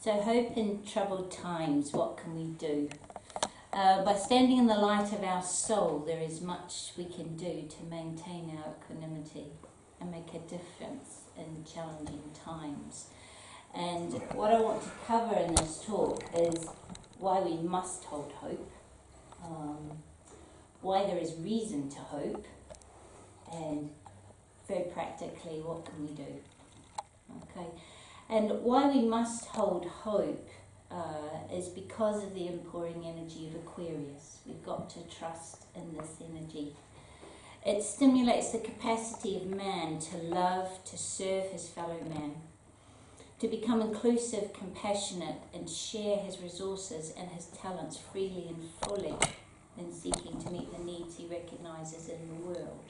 So hope in troubled times, what can we do? By standing in the light of our soul, there is much we can do to maintain our equanimity and make a difference in challenging times. And what I want to cover in this talk is why we must hold hope, why there is reason to hope, and very practically, what can we do? Okay, and why we must hold hope is because of the empowering energy of Aquarius. We've got to trust in this energy. It stimulates the capacity of man to love, to serve his fellow man, to become inclusive, compassionate, and share his resources and his talents freely and fully in seeking to meet the needs he recognises in the world.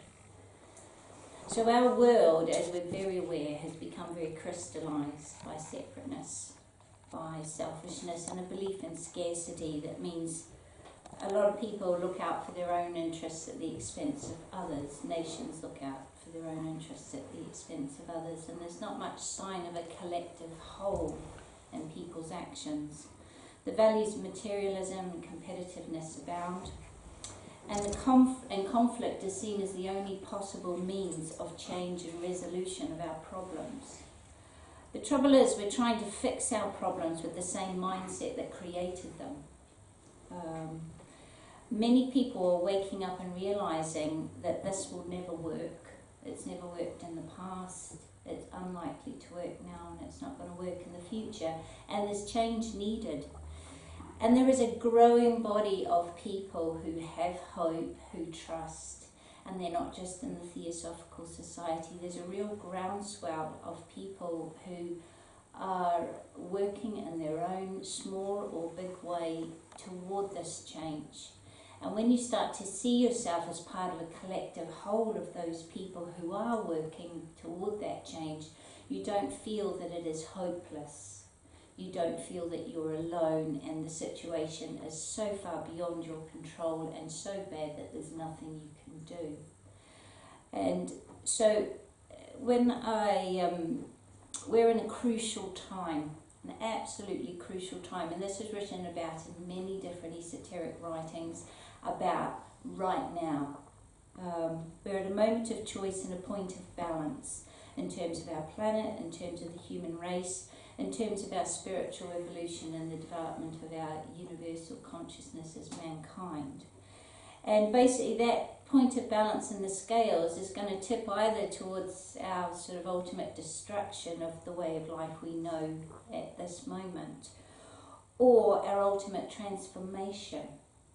So our world, as we're very aware, has become very crystallised by separateness, by selfishness and a belief in scarcity that means a lot of people look out for their own interests at the expense of others. Nations look out for their own interests at the expense of others, and there's not much sign of a collective whole in people's actions. The values of materialism and competitiveness abound, and conflict is seen as the only possible means of change and resolution of our problems. The trouble is, we're trying to fix our problems with the same mindset that created them. Many people are waking up and realising that this will never work. It's never worked in the past, it's unlikely to work now, and it's not going to work in the future, and there's change needed. And there is a growing body of people who have hope, who trust, and they're not just in the Theosophical Society. There's a real groundswell of people who are working in their own small or big way toward this change. And when you start to see yourself as part of a collective whole of those people who are working toward that change, you don't feel that it is hopeless. You don't feel that you're alone and the situation is so far beyond your control and so bad that there's nothing you can do. And so when we're in a crucial time, an absolutely crucial time, and this is written about in many different esoteric writings about right now. We're at a moment of choice and a point of balance in terms of our planet, in terms of the human race, in terms of our spiritual evolution and the development of our universal consciousness as mankind. And basically that point of balance in the scales is going to tip either towards our sort of ultimate destruction of the way of life we know at this moment, or our ultimate transformation,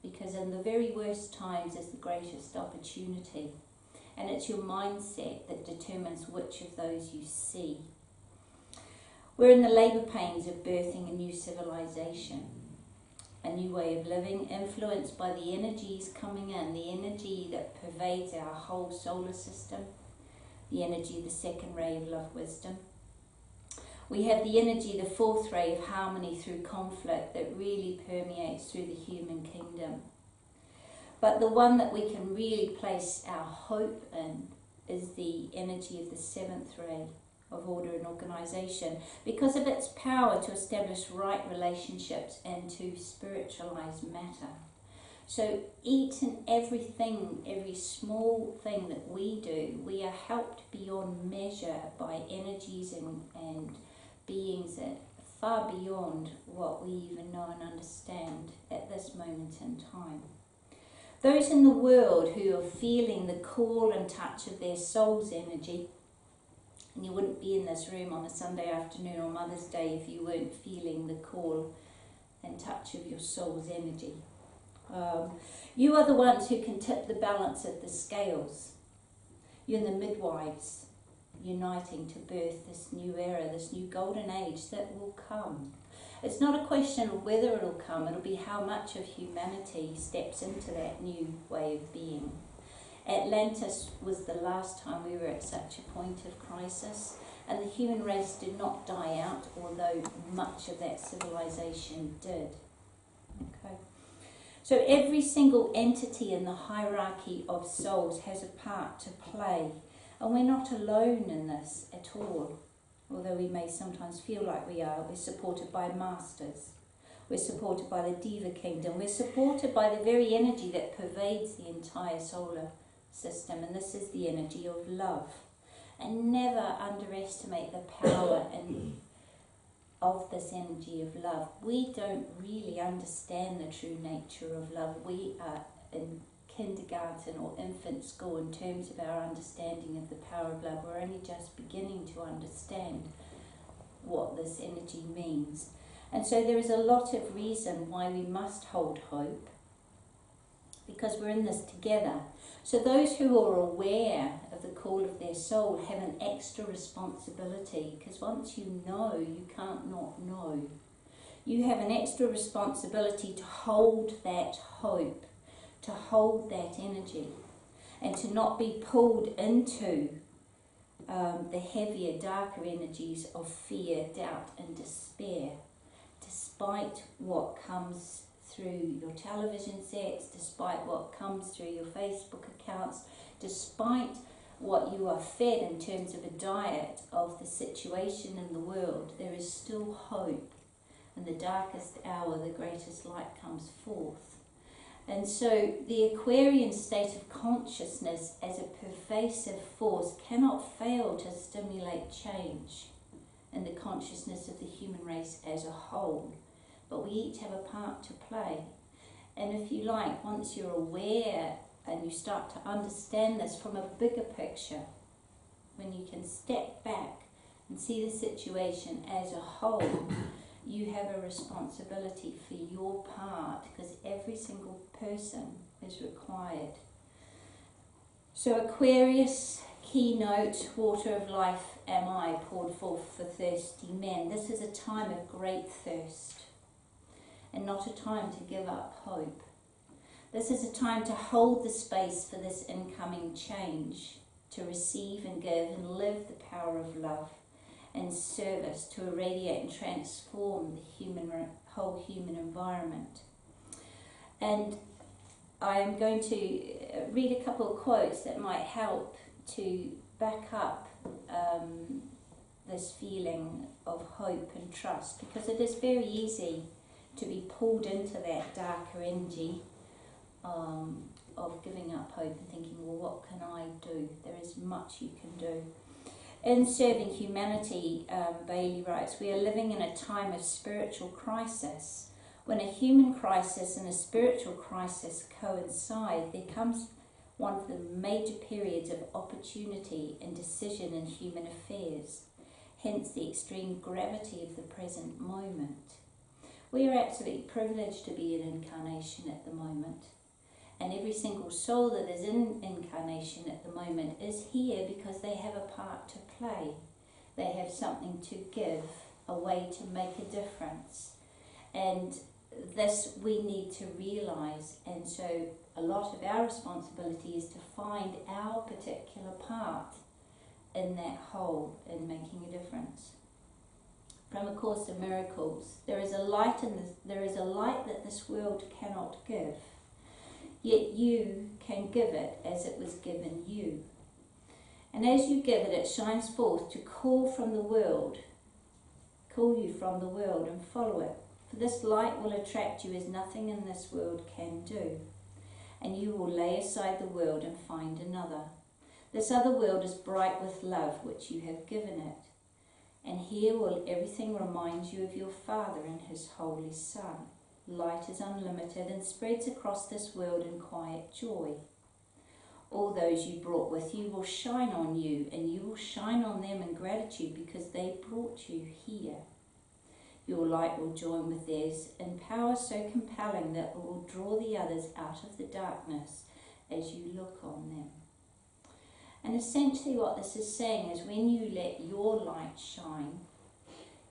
because in the very worst times is the greatest opportunity. And it's your mindset that determines which of those you see. We're in the labour pains of birthing a new civilization, a new way of living, influenced by the energies coming in, the energy that pervades our whole solar system, the energy of the second ray of love wisdom. We have the energy, the fourth ray of harmony through conflict that really permeates through the human kingdom. But the one that we can really place our hope in is the energy of the seventh ray of order and organisation, because of its power to establish right relationships and to spiritualise matter. So each and everything, every small thing that we do, we are helped beyond measure by energies and beings that are far beyond what we even know and understand at this moment in time. Those in the world who are feeling the call and touch of their soul's energy, and you wouldn't be in this room on a Sunday afternoon or Mother's Day if you weren't feeling the call and touch of your soul's energy. You are the ones who can tip the balance of the scales. You're the midwives uniting to birth this new era, this new golden age that will come. It's not a question of whether it'll come, it'll be how much of humanity steps into that new way of being. Atlantis was the last time we were at such a point of crisis, and the human race did not die out, although much of that civilization did. Okay. So every single entity in the hierarchy of souls has a part to play, and we're not alone in this at all. although we may sometimes feel like we are. We're supported by masters. We're supported by the Diva Kingdom. We're supported by the very energy that pervades the entire solar system, and this is the energy of love. And never underestimate the power of this energy of love. We don't really understand the true nature of love. We are in kindergarten or infant school in terms of our understanding of the power of love. We're only just beginning to understand what this energy means. And so there is a lot of reason why we must hold hope, because we're in this together. So those who are aware of the call of their soul have an extra responsibility, because once you know, you can't not know. You have an extra responsibility to hold that hope, to hold that energy, and to not be pulled into the heavier, darker energies of fear, doubt and despair, despite what comes through your television sets, despite what comes through your Facebook accounts, despite what you are fed in terms of a diet of the situation in the world. There is still hope. In the darkest hour, the greatest light comes forth. And so the Aquarian state of consciousness as a pervasive force cannot fail to stimulate change in the consciousness of the human race as a whole. But we each have a part to play. And if you like, once you're aware and you start to understand this from a bigger picture, when you can step back and see the situation as a whole, you have a responsibility for your part, because every single person is required. So Aquarius, keynote, water of life am I, poured forth for thirsty men. This is a time of great thirst, and not a time to give up hope. This is a time to hold the space for this incoming change, to receive and give and live the power of love and service, to irradiate and transform the whole human environment. And I am going to read a couple of quotes that might help to back up this feeling of hope and trust, because it is very easy to be pulled into that darker energy of giving up hope and thinking, well, what can I do? There is much you can do. In Serving Humanity, Bailey writes, we are living in a time of spiritual crisis. When a human crisis and a spiritual crisis coincide, there comes one of the major periods of opportunity and decision in human affairs, hence the extreme gravity of the present moment. We are absolutely privileged to be in incarnation at the moment. And every single soul that is in incarnation at the moment is here because they have a part to play. They have something to give, a way to make a difference. And this we need to realise. And so a lot of our responsibility is to find our particular part in that whole, in making a difference. From A Course in Miracles, there is a light that this world cannot give. Yet you can give it as it was given you. And as you give it, it shines forth to call you from the world and follow it. For this light will attract you as nothing in this world can do. And you will lay aside the world and find another. This other world is bright with love, which you have given it. And here will everything remind you of your Father and His Holy Son. Light is unlimited and spreads across this world in quiet joy. All those you brought with you will shine on you, and you will shine on them in gratitude because they brought you here. Your light will join with theirs in power so compelling that it will draw the others out of the darkness as you look on them. And essentially what this is saying is, when you let your light shine,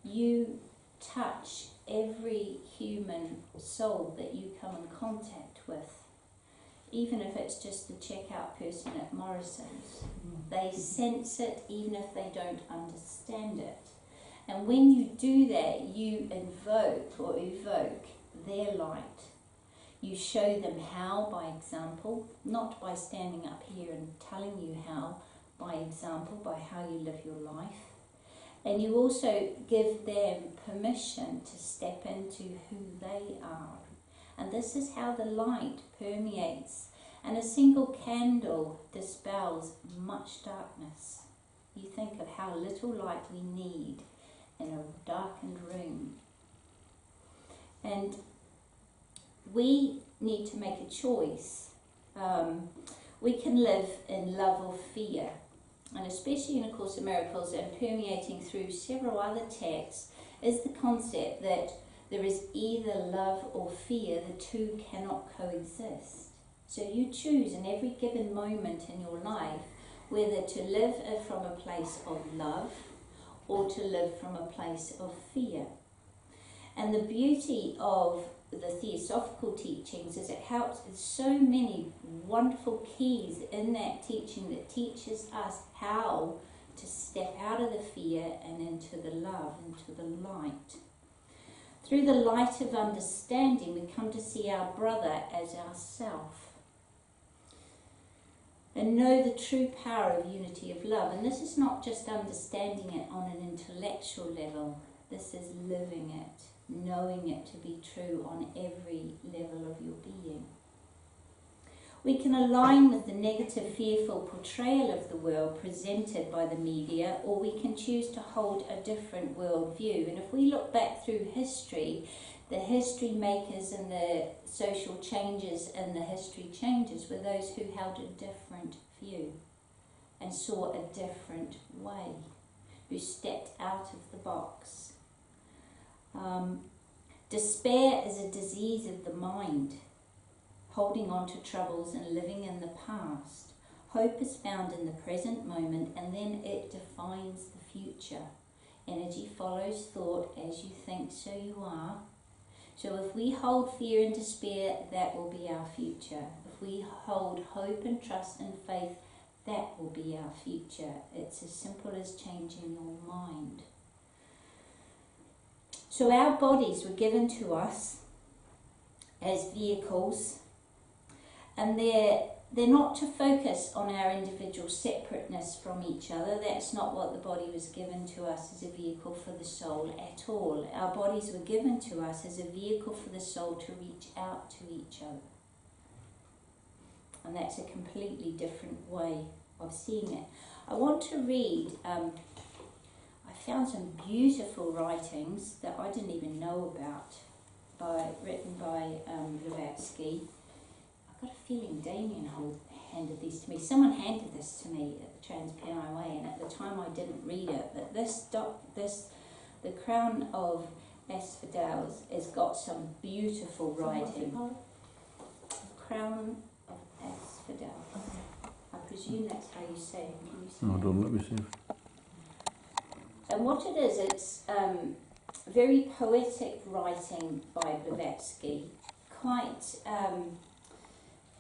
you touch every human soul that you come in contact with, even if it's just the checkout person at Morrison's. They sense it even if they don't understand it. And when you do that, you invoke or evoke their light. You show them how by example, not by standing up here and telling you how, by example, by how you live your life. And you also give them permission to step into who they are. And this is how the light permeates. And a single candle dispels much darkness. You think of how little light we need in a darkened room. And we need to make a choice. We can live in love or fear. And especially in A Course in Miracles and permeating through several other texts is the concept that there is either love or fear. The two cannot coexist. So you choose in every given moment in your life whether to live from a place of love or to live from a place of fear. And the beauty of the Theosophical teachings is it helps with so many wonderful keys in that teaching that teaches us how to step out of the fear and into the love, into the light. Through the light of understanding, we come to see our brother as ourself and know the true power of unity of love. And this is not just understanding it on an intellectual level, this is living it, knowing it to be true on every level of your being. We can align with the negative, fearful portrayal of the world presented by the media, or we can choose to hold a different worldview. And if we look back through history, the history makers and the social changes and the history changes were those who held a different view and saw a different way, who stepped out of the box. Despair is a disease of the mind, holding on to troubles and living in the past. Hope is found in the present moment, and then it defines the future. Energy follows thought. As you think, so you are. So if we hold fear and despair, that will be our future. If we hold hope and trust and faith, that will be our future. It's as simple as changing your mind. So our bodies were given to us as vehicles, and they're not to focus on our individual separateness from each other. That's not what the body was given to us as a vehicle for the soul at all. Our bodies were given to us as a vehicle for the soul to reach out to each other. And that's a completely different way of seeing it. I want to read... I found some beautiful writings that I didn't even know about, written by Blavatsky. I've got a feeling Damien handed these to me. Someone handed this to me at the Trans-Pennine Way, and at the time I didn't read it. But the Crown of Asphodels has got some beautiful writing. Crown of Asphodels. I presume that's how you say it. Can you say Hold on, let me see. And what it is, it's very poetic writing by Blavatsky, quite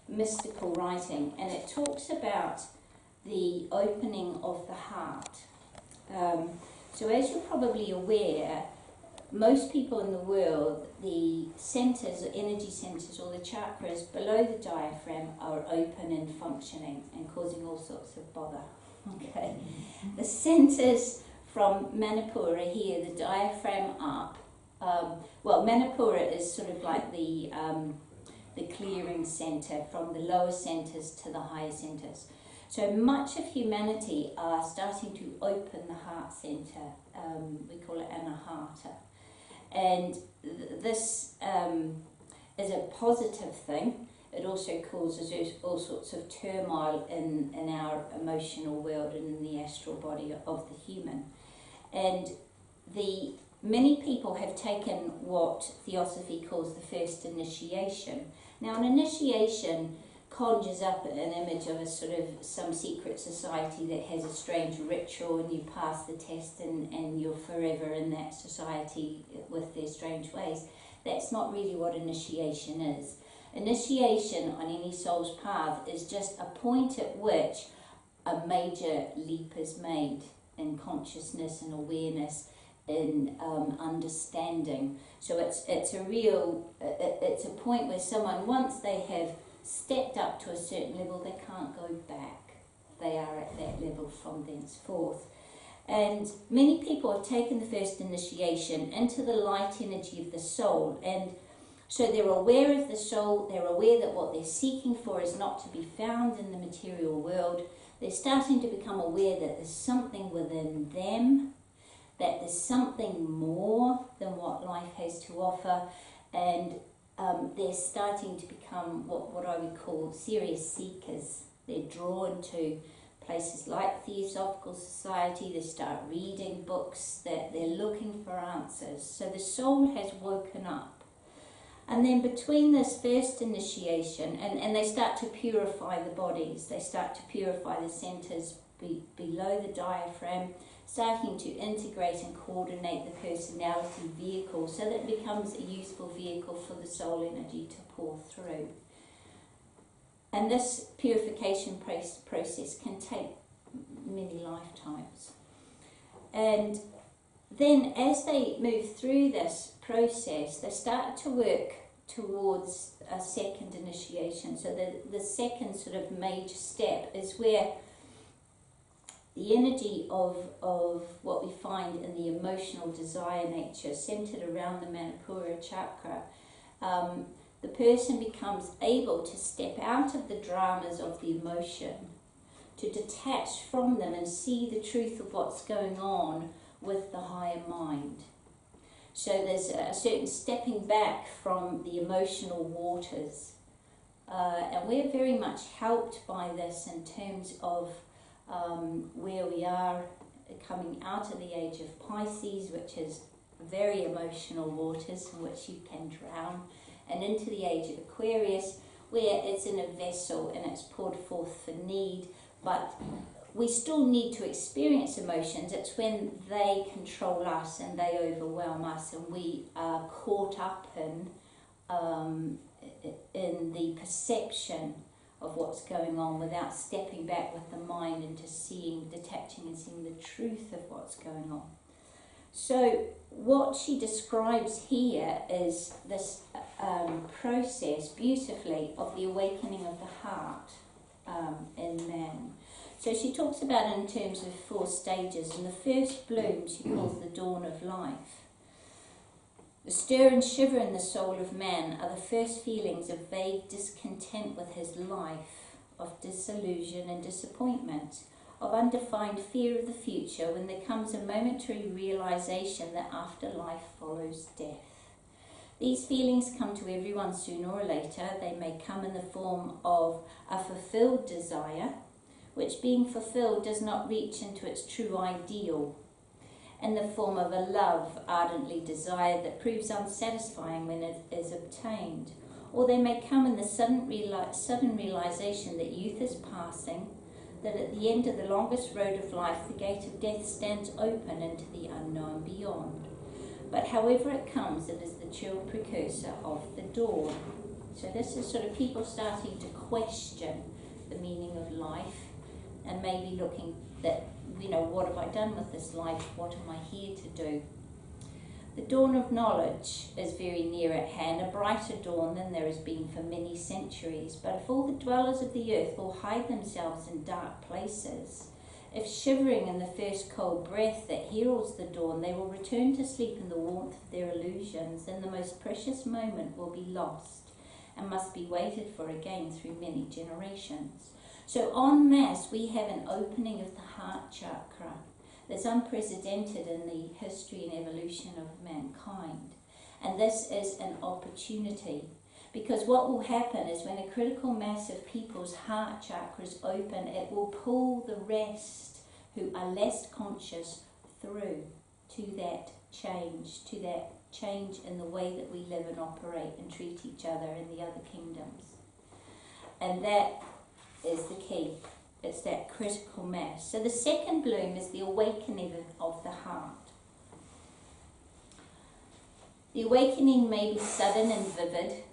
mystical writing, and it talks about the opening of the heart. So as you're probably aware, most people in the world, the centres, the energy centres or the chakras below the diaphragm are open and functioning and causing all sorts of bother. Okay, the centres from Manipura here, the diaphragm up. Manipura is sort of like the clearing centre from the lower centres to the higher centres. So much of humanity are starting to open the heart centre. We call it anahata. And this is a positive thing. It also causes all sorts of turmoil in our emotional world and in the astral body of the human. And many people have taken what Theosophy calls the first initiation. Now, an initiation conjures up an image of a sort of some secret society that has a strange ritual, and you pass the test and you're forever in that society with their strange ways. That's not really what initiation is. Initiation on any soul's path is just a point at which a major leap is made in consciousness and awareness, in understanding. So it's a point where someone, once they have stepped up to a certain level, they can't go back. They are at that level from thenceforth. And many people have taken the first initiation into the light energy of the soul, and so they're aware of the soul, they're aware that what they're seeking for is not to be found in the material world. They're starting to become aware that there's something within them, that there's something more than what life has to offer, and they're starting to become what I would call serious seekers. They're drawn to places like Theosophical Society. They start reading books, that they're looking for answers. So the soul has woken up. And then between this first initiation, and they start to purify the bodies, they start to purify the centers below the diaphragm, starting to integrate and coordinate the personality vehicle so that it becomes a useful vehicle for the soul energy to pour through. And this purification process can take many lifetimes. And then as they move through this process, they start to work towards a second initiation. So the second sort of major step is where the energy of what we find in the emotional desire nature, centered around the Manipura chakra, the person becomes able to step out of the dramas of the emotion, to detach from them and see the truth of what's going on with the higher mind. So there's a certain stepping back from the emotional waters. And we're very much helped by this in terms of where we are coming out of the age of Pisces, which is very emotional waters in which you can drown, and into the age of Aquarius, where it's in a vessel and it's poured forth for need, but we still need to experience emotions. It's when they control us and they overwhelm us, and we are caught up in the perception of what's going on without stepping back with the mind into seeing, detaching and seeing the truth of what's going on. So what she describes here is this process beautifully of the awakening of the heart in man. So she talks about it in terms of 4 stages, and the first bloom she calls the dawn of life. The stir and shiver in the soul of man are the first feelings of vague discontent with his life, of disillusion and disappointment, of undefined fear of the future, when there comes a momentary realization that after life follows death. These feelings come to everyone sooner or later. They may come in the form of a fulfilled desire, which being fulfilled does not reach into its true ideal, in the form of a love ardently desired that proves unsatisfying when it is obtained. Or they may come in the sudden realization that youth is passing, that at the end of the longest road of life the gate of death stands open into the unknown beyond. But however it comes, it is the chill precursor of the dawn. So this is sort of people starting to question the meaning of life, and maybe looking that, what have I done with this life? What am I here to do? The dawn of knowledge is very near at hand, a brighter dawn than there has been for many centuries. But if all the dwellers of the earth will hide themselves in dark places, if shivering in the first cold breath that heralds the dawn, they will return to sleep in the warmth of their illusions, then the most precious moment will be lost and must be waited for again through many generations. So en masse, we have an opening of the heart chakra that's unprecedented in the history and evolution of mankind. And this is an opportunity, because what will happen is when a critical mass of people's heart chakras open, it will pull the rest who are less conscious through to that change in the way that we live and operate and treat each other in the other kingdoms. And that is the key. It's that critical mass. So the second bloom is the awakening of the heart. The awakening may be sudden and vivid,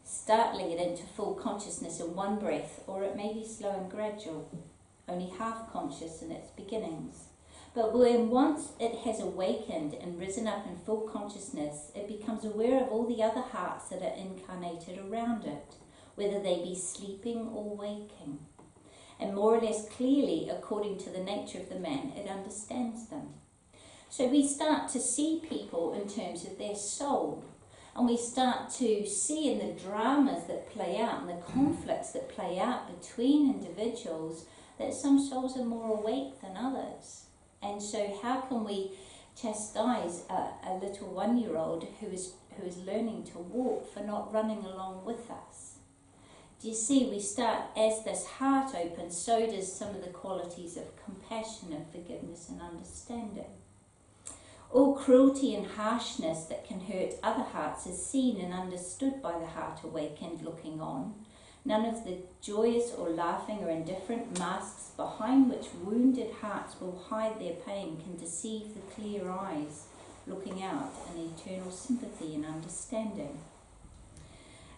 startling it into full consciousness in one breath, or it may be slow and gradual, only half conscious in its beginnings. But when once it has awakened and risen up in full consciousness, it becomes aware of all the other hearts that are incarnated around it, whether they be sleeping or waking. and more or less clearly, according to the nature of the man, it understands them. So we start to see people in terms of their soul, and we start to see in the dramas that play out and the conflicts that play out between individuals that some souls are more awake than others. And so how can we chastise a little 1-year-old who is learning to walk for not running along with us? Do you see, we start, as this heart opens, so does some of the qualities of compassion and forgiveness and understanding. All cruelty and harshness that can hurt other hearts is seen and understood by the heart awakened looking on. None of the joyous or laughing or indifferent masks behind which wounded hearts will hide their pain can deceive the clear eyes looking out in eternal sympathy and understanding.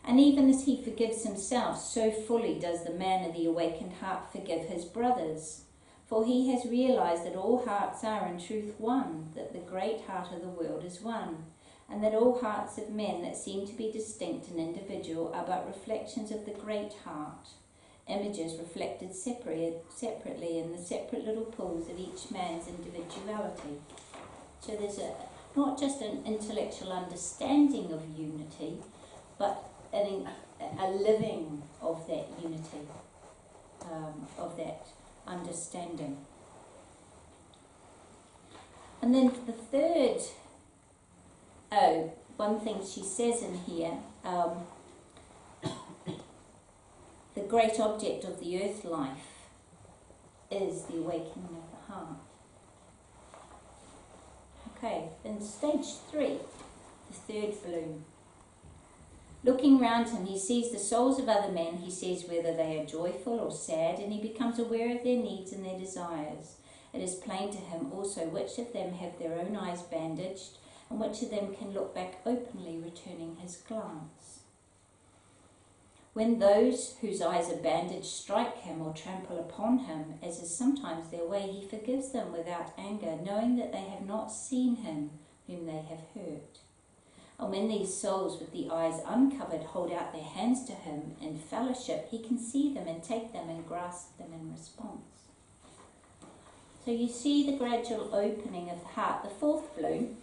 And even as he forgives himself, so fully does the man of the awakened heart forgive his brothers. For he has realized that all hearts are in truth one, that the great heart of the world is one, and that all hearts of men that seem to be distinct and individual are but reflections of the great heart, images reflected separately in the separate little pools of each man's individuality. So there's not just an intellectual understanding of unity, but a living of that unity, of that understanding. And then the third, one thing she says in here, the great object of the earth life is the awakening of the heart. Okay, then stage 3, the third bloom. Looking round him, he sees the souls of other men. He sees whether they are joyful or sad, and he becomes aware of their needs and their desires. It is plain to him also which of them have their own eyes bandaged, and which of them can look back openly, returning his glance. When those whose eyes are bandaged strike him or trample upon him, as is sometimes their way, he forgives them without anger, knowing that they have not seen him whom they have hurt. And when these souls with the eyes uncovered hold out their hands to him in fellowship, he can see them and take them and grasp them in response. So you see the gradual opening of the heart. The fourth bloom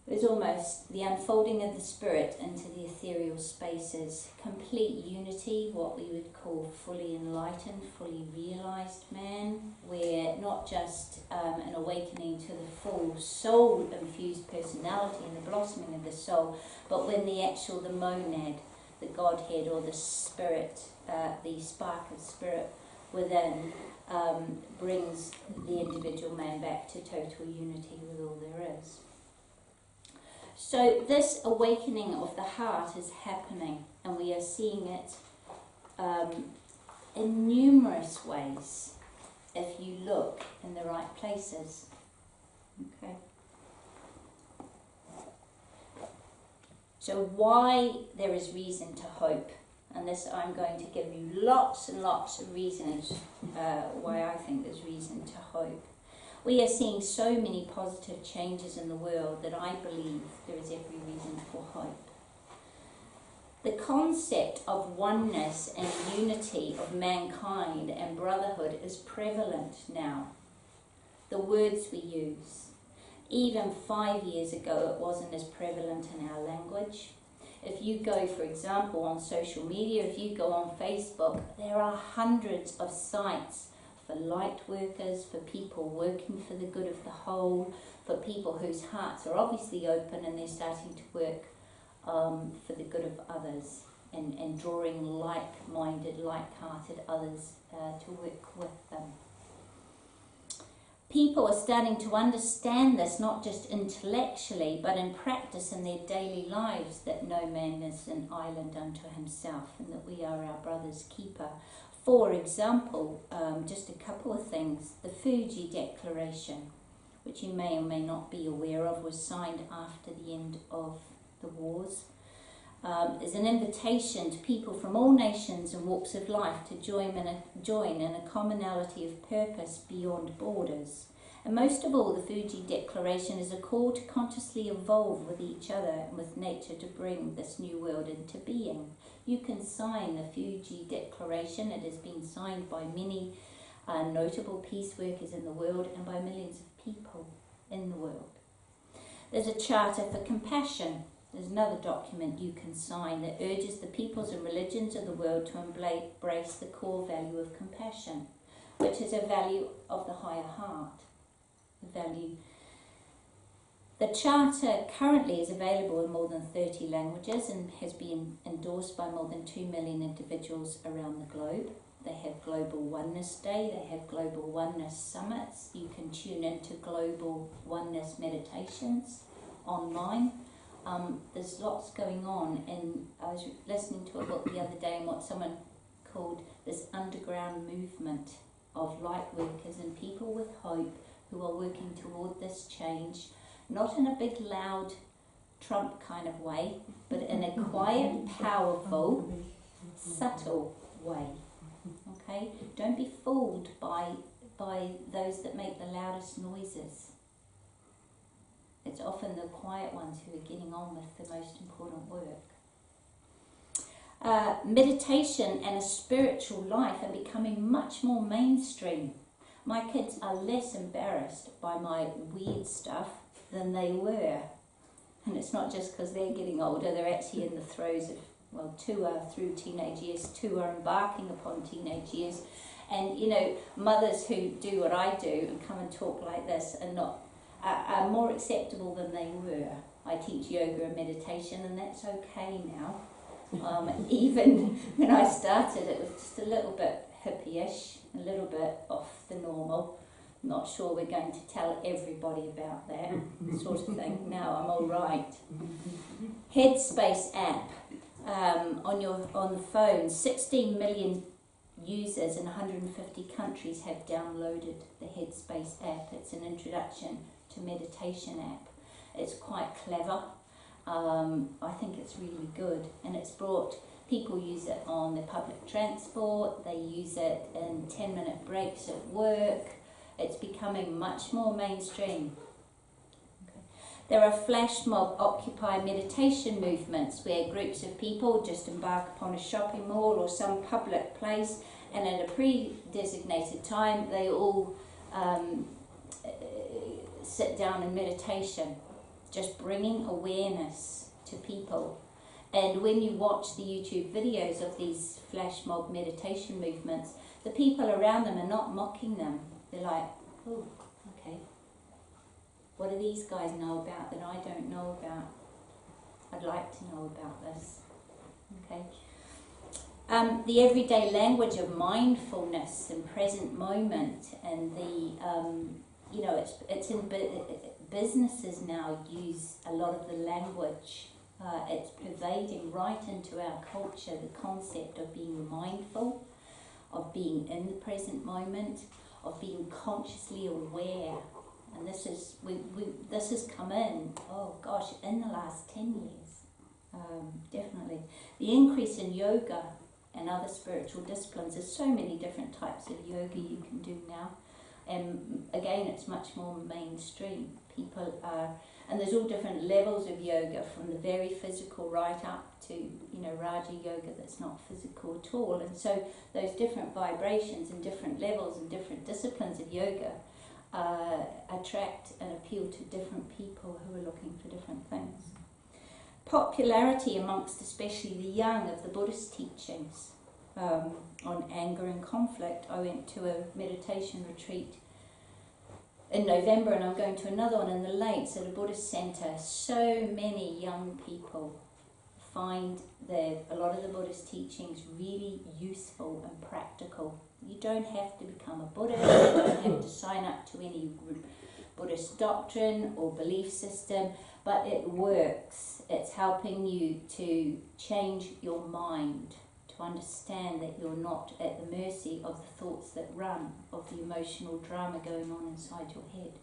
is almost the unfolding of the spirit into the ethereal spaces. Complete unity, what we would call fully enlightened, fully realized man, where not just an awakening to the full soul-infused personality and the blossoming of the soul, but when the monad, the Godhead or the spirit, the spark of spirit within, brings the individual man back to total unity with all there is. So this awakening of the heart is happening, and we are seeing it in numerous ways if you look in the right places. Okay. So why there is reason to hope, and this I'm going to give you lots and lots of reasons why I think there's reason to hope. We are seeing so many positive changes in the world that I believe there is every reason for hope. The concept of oneness and unity of mankind and brotherhood is prevalent now. The words we use. Even 5 years ago, it wasn't as prevalent in our language. If you go, for example, on social media, if you go on Facebook, there are hundreds of sites for light workers, for people working for the good of the whole, for people whose hearts are obviously open and they're starting to work for the good of others and drawing like-minded, like-hearted others to work with them. People are starting to understand this, not just intellectually, but in practice in their daily lives, that no man is an island unto himself and that we are our brother's keeper. For example, just a couple of things. The Fuji Declaration, which you may or may not be aware of, was signed after the end of the wars, is an invitation to people from all nations and walks of life to join in a commonality of purpose beyond borders, And most of all, the Fuji Declaration is a call to consciously evolve with each other and with nature to bring this new world into being. You can sign the Fuji Declaration. It has been signed by many notable peace workers in the world and by millions of people in the world. There's a Charter for Compassion. There's another document you can sign that urges the peoples and religions of the world to embrace the core value of compassion, which is a value of the higher heart. The Charter currently is available in more than 30 languages and has been endorsed by more than 2 million individuals around the globe. They have Global Oneness Day, they have Global Oneness Summits. You can tune into Global Oneness meditations online. There's lots going on, and I was listening to a book the other day and what someone called this underground movement of light workers and people with hope who are working toward this change, not in a big loud Trump kind of way, but in a quiet, powerful, subtle way. Okay? Don't be fooled by those that make the loudest noises. It's often the quiet ones who are getting on with the most important work. Meditation and a spiritual life are becoming much more mainstream. My kids are less embarrassed by my weird stuff than they were. And it's not just because they're getting older, they're actually in the throes of, well, 2 are through teenage years, 2 are embarking upon teenage years. And, you know, mothers who do what I do and come and talk like this are more acceptable than they were. I teach yoga and meditation, and that's okay now. Even when I started, it was just a little bit hippie-ish, a little bit off the normal. Not sure we're going to tell everybody about that sort of thing. Now I'm all right. Headspace app on the phone. 16 million users in 150 countries have downloaded the Headspace app. It's an introduction to meditation app. It's quite clever. I think it's really good, and it's brought people use it on the public transport. They use it in 10-minute breaks at work. It's becoming much more mainstream. Okay. There are flash mob occupy meditation movements where groups of people just embark upon a shopping mall or some public place, and at a pre-designated time they all sit down in meditation, just bringing awareness to people. And when you watch the YouTube videos of these flash mob meditation movements, the people around them are not mocking them. They're like, oh, okay, what do these guys know about that I don't know about? I'd like to know about this. Okay. The everyday language of mindfulness and present moment, and the it's in businesses now use a lot of the language. It's pervading right into our culture, the concept of being mindful, of being in the present moment, of being consciously aware. And this has come in, oh gosh, in the last 10 years, definitely. The increase in yoga and other spiritual disciplines, there's so many different types of yoga you can do now. And again, it's much more mainstream. People are, and there's all different levels of yoga, from the very physical right up to, Raja yoga that's not physical at all. And so those different vibrations and different levels and different disciplines of yoga attract and appeal to different people who are looking for different things. Popularity amongst especially the young of the Buddhist teachings on anger and conflict. I went to a meditation retreat in November, and I'm going to another one in the Lakes at a Buddhist centre. So many young people find a lot of the Buddhist teachings really useful and practical. You don't have to become a Buddhist, you don't have to sign up to any Buddhist doctrine or belief system, but it works. It's helping you to change your mind, to understand that you're not at the mercy of the thoughts that run, of the emotional drama going on inside your head.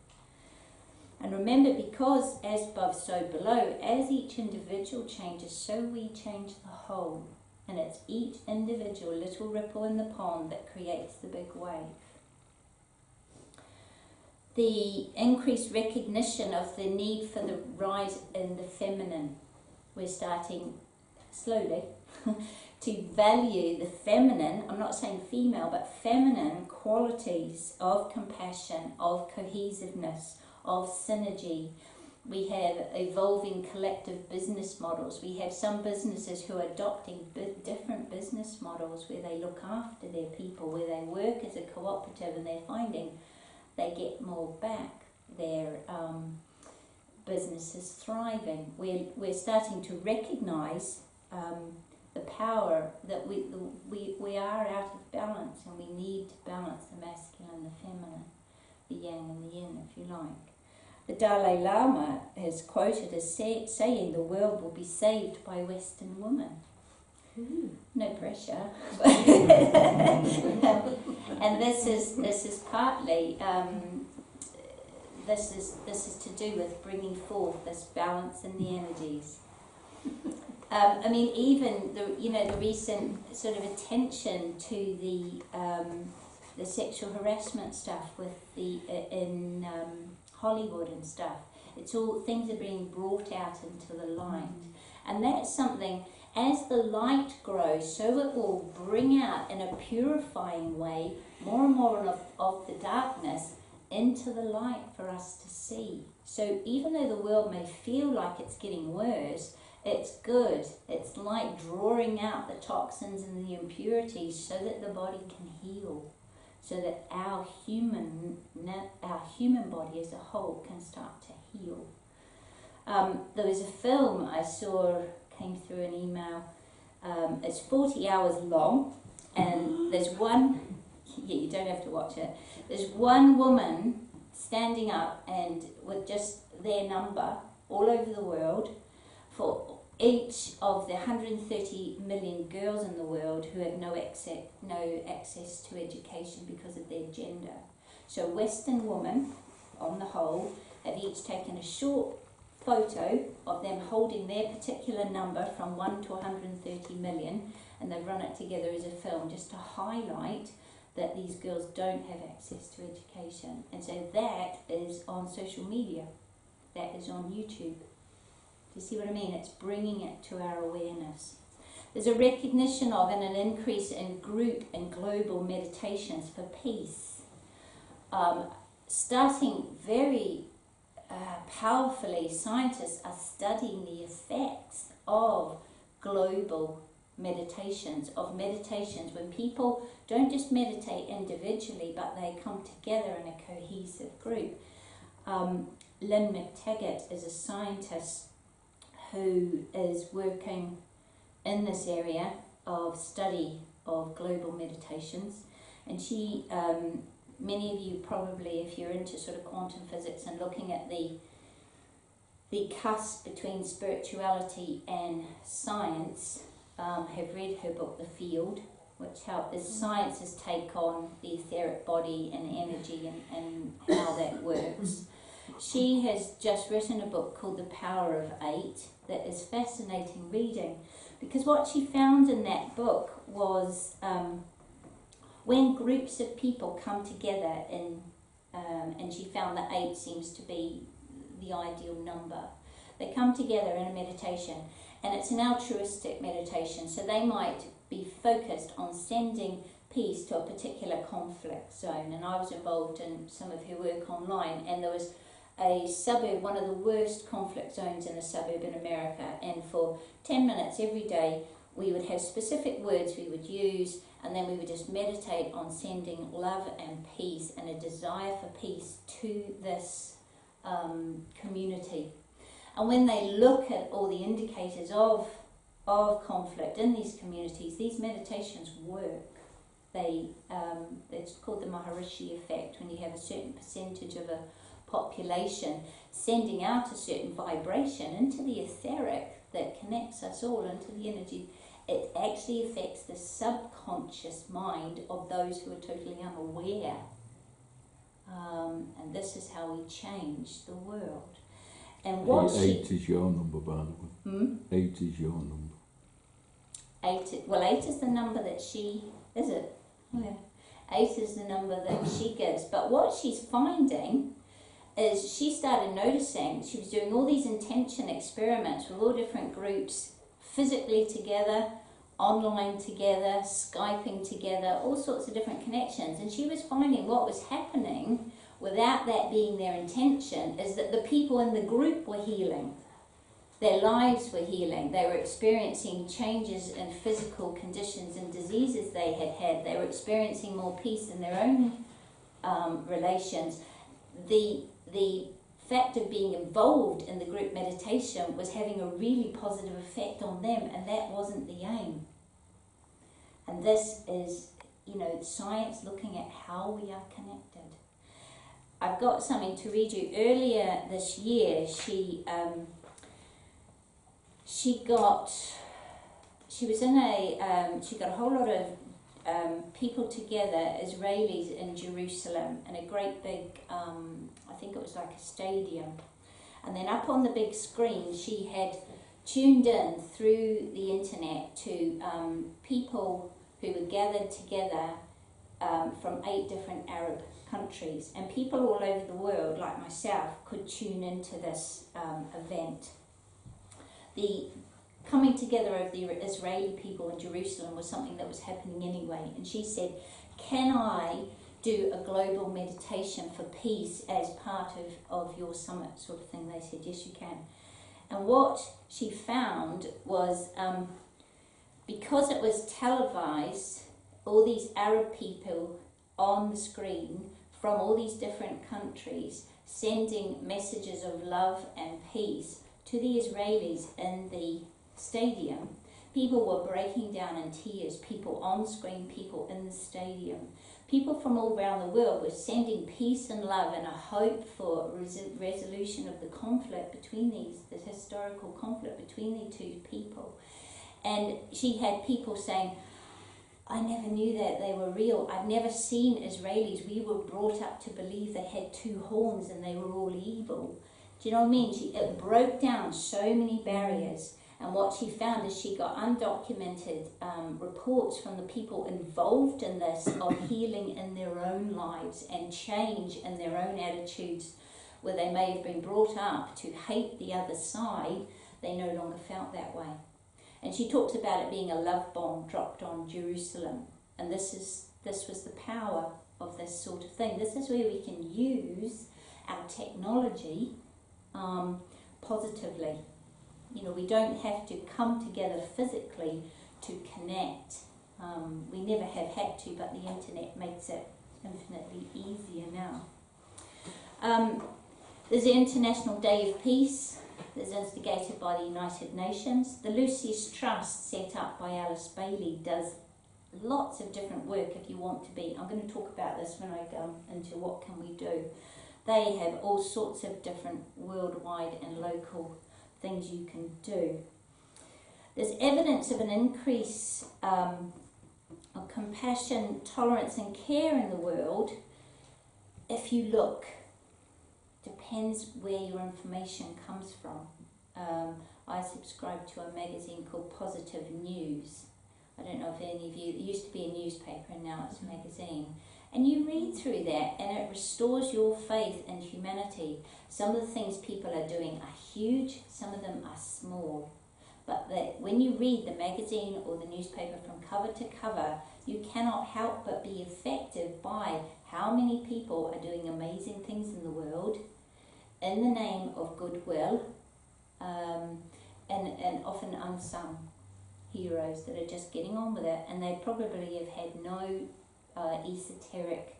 And remember, because as above, so below, as each individual changes, so we change the whole. And it's each individual little ripple in the pond that creates the big wave. the increased recognition of the need for the rise in the feminine. We're starting slowly to value the feminine, I'm not saying female, but feminine qualities of compassion, of cohesiveness, of synergy. We have evolving collective business models. We have some businesses who are adopting different business models where they look after their people, where they work as a cooperative, and they're finding they get more back. Their business is thriving. We're starting to recognise the power that we are out of balance, and we need to balance the masculine, the feminine, the yang and the yin, if you like. The Dalai Lama is quoted as saying the world will be saved by Western women. No pressure. And this is partly this is to do with bringing forth this balance in the energies. I mean, even the recent sort of attention to the sexual harassment stuff with in Hollywood and stuff. It's all things are being brought out into the light, and that's something. As the light grows, so it will bring out in a purifying way more and more of the darkness into the light for us to see. So even though the world may feel like it's getting worse, it's good. It's like drawing out the toxins and the impurities so that the body can heal, so that our human body as a whole can start to heal. There was a film I saw, came through an email. It's 40 hours long, and there's one, you don't have to watch it, there's one woman standing up and with just their number all over the world for each of the 130 million girls in the world who have no access to education because of their gender. So Western women, on the whole, have each taken a short photo of them holding their particular number from 1 to 130 million, and they've run it together as a film just to highlight that these girls don't have access to education. And so that is on social media, that is on YouTube. Do you see what I mean? It's bringing it to our awareness. There's a recognition of and an increase in group and global meditations for peace. Starting very powerfully, scientists are studying the effects of global meditations, when people don't just meditate individually, but they come together in a cohesive group. Lynn McTaggart is a scientist who is working in this area of study of global meditations, and she many of you probably, if you're into sort of quantum physics and looking at the cusp between spirituality and science, have read her book, The Field, which is science's take on the etheric body and energy and how that works. She has just written a book called The Power of Eight that is fascinating reading, because what she found in that book was when groups of people come together and she found that 8 seems to be the ideal number. They come together in a meditation, and it's an altruistic meditation, so they might be focused on sending peace to a particular conflict zone. And I was involved in some of her work online, and there was a suburb, one of the worst conflict zones in a suburb in America, and for 10 minutes every day we would have specific words we would use, and then we would just meditate on sending love and peace and a desire for peace to this community. And when they look at all the indicators of conflict in these communities, these meditations work. It's called the Maharishi effect, when you have a certain percentage of a population sending out a certain vibration into the etheric that connects us all into the energy. It actually affects the subconscious mind of those who are totally unaware. And this is how we change the world. And what 8 is your number, by the way. 8 is your number. 8 is the number that she... Is it? Oh, yeah. 8 is the number that she gives. But what she's finding, is she started noticing she was doing all these intention experiments with all different groups, physically together, online together, Skyping together, all sorts of different connections. And she was finding what was happening without that being their intention is that the people in the group were healing. Their lives were healing. They were experiencing changes in physical conditions and diseases they had had. They were experiencing more peace in their own relations. The fact of being involved in the group meditation was having a really positive effect on them, and that wasn't the aim. And this is, science looking at how we are connected. I've got something to read you. Earlier this year, she got a whole lot of people together, Israelis in Jerusalem, in a great big, I think it was like a stadium. And then up on the big screen, she had tuned in through the internet to people who were gathered together from 8 different Arab countries. And people all over the world, like myself, could tune into this event. The coming together of the Israeli people in Jerusalem was something that was happening anyway. And she said, can I do a global meditation for peace as part of your summit sort of thing? They said, yes, you can. And what she found was, because it was televised, all these Arab people on the screen from all these different countries sending messages of love and peace to the Israelis in the stadium. People were breaking down in tears, people on screen, people in the stadium. People from all around the world were sending peace and love and a hope for resolution of the conflict between the historical conflict between the two people. And she had people saying, I never knew that they were real. I've never seen Israelis. We were brought up to believe they had 2 horns and they were all evil. Do you know what I mean? It broke down so many barriers. And what she found is she got undocumented reports from the people involved in this of healing in their own lives and change in their own attitudes, where they may have been brought up to hate the other side. They no longer felt that way. And she talks about it being a love bomb dropped on Jerusalem. And this was the power of this sort of thing. This is where we can use our technology positively. We don't have to come together physically to connect. We never have had to, but the internet makes it infinitely easier now. There's the International Day of Peace. That's instigated by the United Nations. The Lucy's Trust, set up by Alice Bailey, does lots of different work if you want to be. I'm going to talk about this when I go into what can we do. They have all sorts of different worldwide and local things you can do. There's evidence of an increase of compassion, tolerance and care in the world if you look. Depends where your information comes from. I subscribe to a magazine called Positive News. I don't know if any of you, it used to be a newspaper and now it's a magazine. And you read through that and it restores your faith in humanity. Some of the things people are doing are huge, some of them are small. But that when you read the magazine or the newspaper from cover to cover, you cannot help but be affected by how many people are doing amazing things in the world in the name of goodwill, and often unsung heroes that are just getting on with it, and they probably have had no esoteric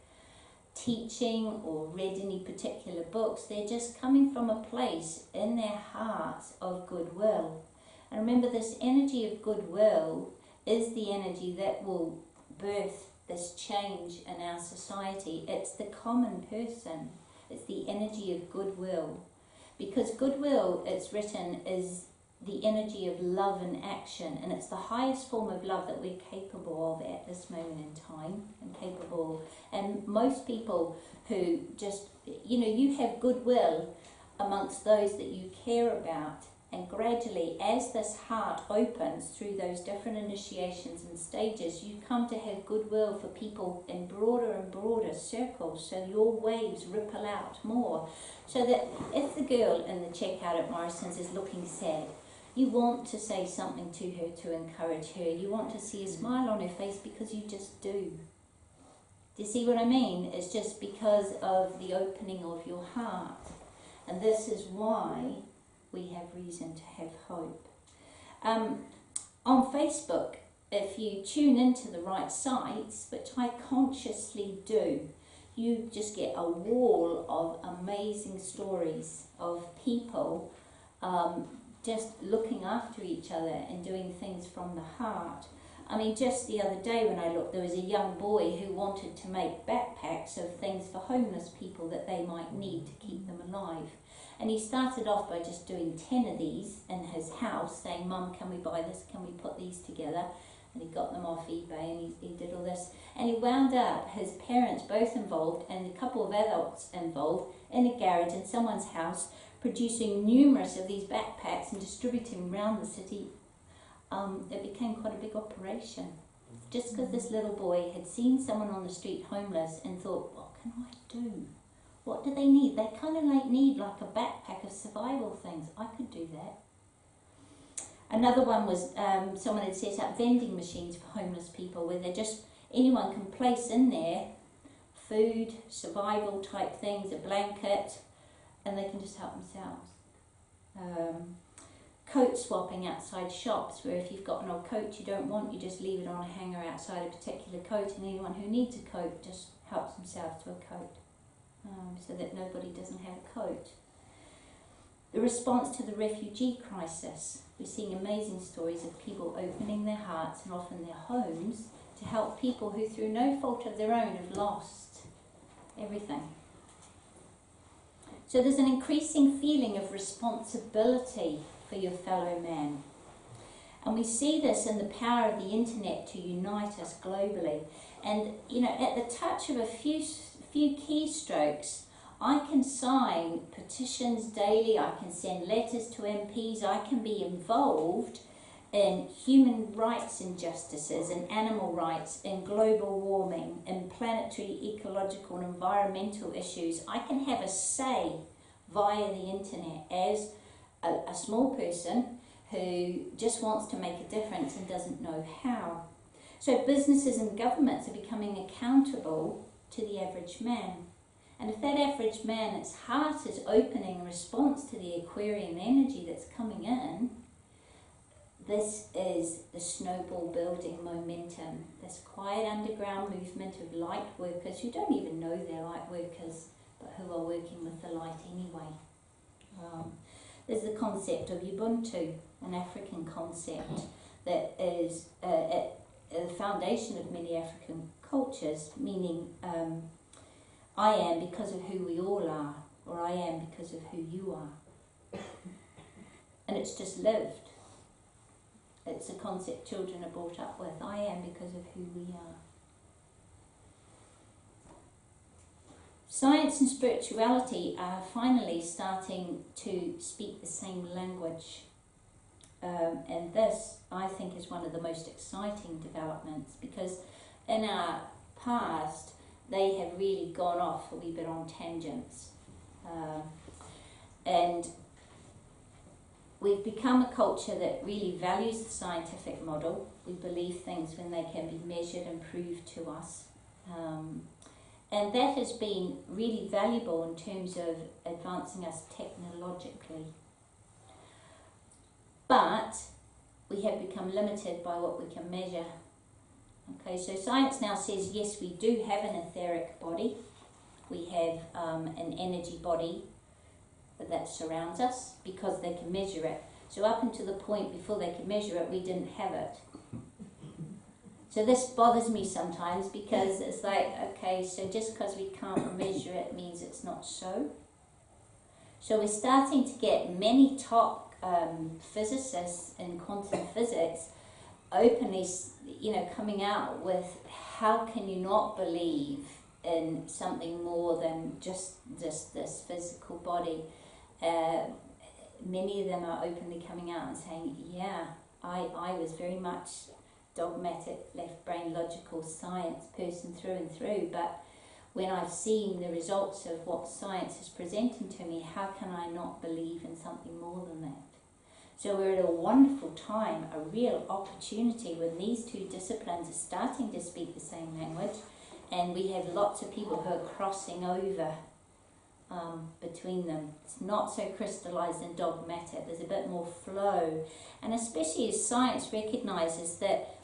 teaching or read any particular books. They're just coming from a place in their hearts of goodwill. And remember, this energy of goodwill is the energy that will birth this change in our society. It's the common person. It's the energy of goodwill. Because goodwill, it's written, is the energy of love and action, and it's the highest form of love that we're capable of at this moment in time, and most people who just, you have goodwill amongst those that you care about, And gradually, as this heart opens through those different initiations and stages, you come to have goodwill for people in broader and broader circles, so your waves ripple out more. So that if the girl in the checkout at Morrison's is looking sad, you want to say something to her to encourage her. You want to see a smile on her face because you just do. Do you see what I mean? It's just because of the opening of your heart. And this is why we have reason to have hope. On Facebook, if you tune into the right sites, which I consciously do, you just get a wall of amazing stories of people just looking after each other and doing things from the heart. I mean, just the other day when I looked, there was a young boy who wanted to make backpacks of things for homeless people that they might need to keep them alive. And he started off by just doing 10 of these in his house, saying, "Mum, can we buy this? Can we put these together?" And he got them off eBay and he did all this. And he wound up, his parents both involved and a couple of adults involved, in a garage in someone's house, producing numerous of these backpacks and distributing around the city. It became quite a big operation. Just because this little boy had seen someone on the street homeless and thought, what can I do? What do they need? They kind of need like a backpack of survival things. I could do that. Another one was someone had set up vending machines for homeless people where they just, anyone can place in there food, survival type things, a blanket, and they can just help themselves. Coat swapping outside shops, where if you've got an old coat you don't want, you just leave it on a hanger outside a particular coat, and anyone who needs a coat just helps themselves to a coat. So that nobody doesn't have a coat. The response to the refugee crisis. We're seeing amazing stories of people opening their hearts and often their homes to help people who, through no fault of their own, have lost everything. So there's an increasing feeling of responsibility for your fellow man. And we see this in the power of the internet to unite us globally. And, you know, at the touch of a few keystrokes, I can sign petitions daily, I can send letters to MPs, I can be involved in human rights injustices, in animal rights, in global warming, in planetary, ecological and environmental issues. I can have a say via the internet as a small person who just wants to make a difference and doesn't know how. So businesses and governments are becoming accountable to the average man. And if that average man, its heart is opening in response to the Aquarian energy that's coming in, this is the snowball building momentum, this quiet underground movement of light workers who don't even know they're light workers, but who are working with the light anyway. There's the concept of Ubuntu, an African concept that is at the foundation of many African cultures, meaning I am because of who we all are, or I am because of who you are. And it's just lived. It's a concept children are brought up with. I am because of who we are. Science and spirituality are finally starting to speak the same language. And this, I think, is one of the most exciting developments, because in our past, they have really gone off a wee bit on tangents. And we've become a culture that really values the scientific model. We believe things when they can be measured and proved to us. And that has been really valuable in terms of advancing us technologically. But we have become limited by what we can measure. Okay, so science now says, yes, we do have an etheric body. We have an energy body that surrounds us because they can measure it. So up until the point before they could measure it, we didn't have it. So this bothers me sometimes, because it's like, okay, so just because we can't measure it means it's not so. So we're starting to get many top physicists in quantum physics openly, coming out with, how can you not believe in something more than just this physical body? many of them are openly coming out and saying, yeah, I was very much dogmatic, left brain, logical science person through and through, but when I've seen the results of what science is presenting to me, how can I not believe in something more than that? So we're at a wonderful time, a real opportunity when these two disciplines are starting to speak the same language, and we have lots of people who are crossing over between them. It's not so crystallized and dogmatic. There's a bit more flow, and especially as science recognizes that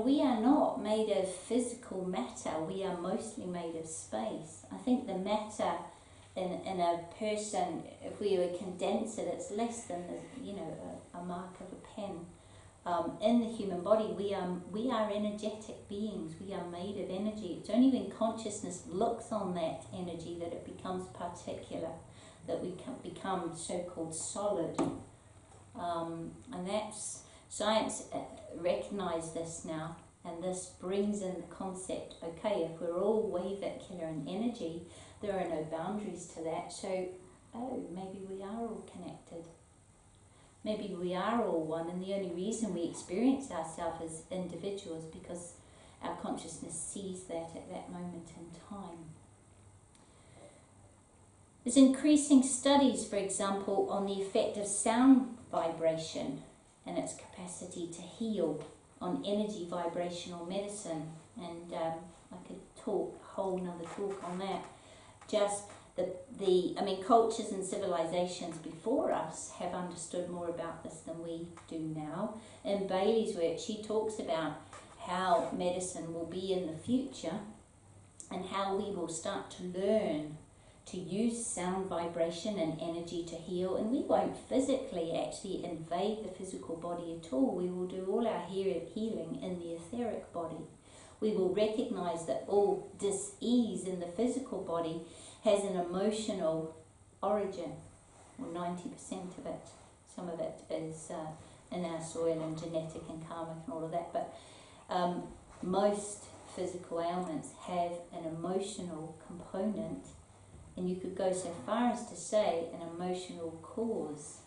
we are not made of physical matter. We are mostly made of space. I think the matter in a person, if we were condense it, it's less than a mark of a pen. In the human body, we are energetic beings. We are made of energy. It's only when consciousness looks on that energy that it becomes particular, that we can become so-called solid. And that's science recognize this now, and this brings in the concept. Okay, if we're all wavecular in energy, there are no boundaries to that. So, maybe we are all connected. Maybe we are all one, and the only reason we experience ourselves as individuals is because our consciousness sees that at that moment in time. There's increasing studies, for example, on the effect of sound vibration and its capacity to heal, on energy vibrational medicine, and I could talk a whole nother talk on that. Just cultures and civilizations before us have understood more about this than we do now. In Bailey's work, she talks about how medicine will be in the future and how we will start to learn to use sound vibration and energy to heal, and we won't physically actually invade the physical body at all. We will do all our healing in the etheric body. We will recognize that all dis-ease in the physical body has an emotional origin, or 90% of it. Some of it is in our soil and genetic and karmic and all of that, but most physical ailments have an emotional component, and you could go so far as to say an emotional cause.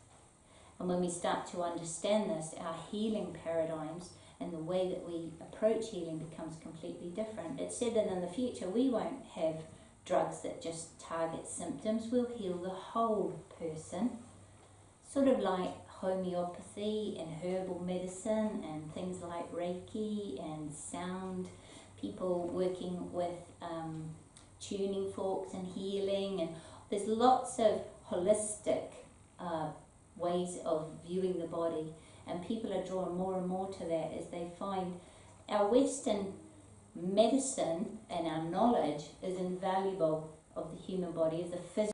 And when we start to understand this, our healing paradigms and the way that we approach healing becomes completely different. It's said that in the future we won't have drugs that just target symptoms. We'll heal the whole person, sort of like homeopathy and herbal medicine and things like Reiki and sound, people working with tuning forks and healing, and there's lots of holistic ways of viewing the body, and people are drawn more and more to that as they find our Western medicine and our knowledge is invaluable of the human body, of the physical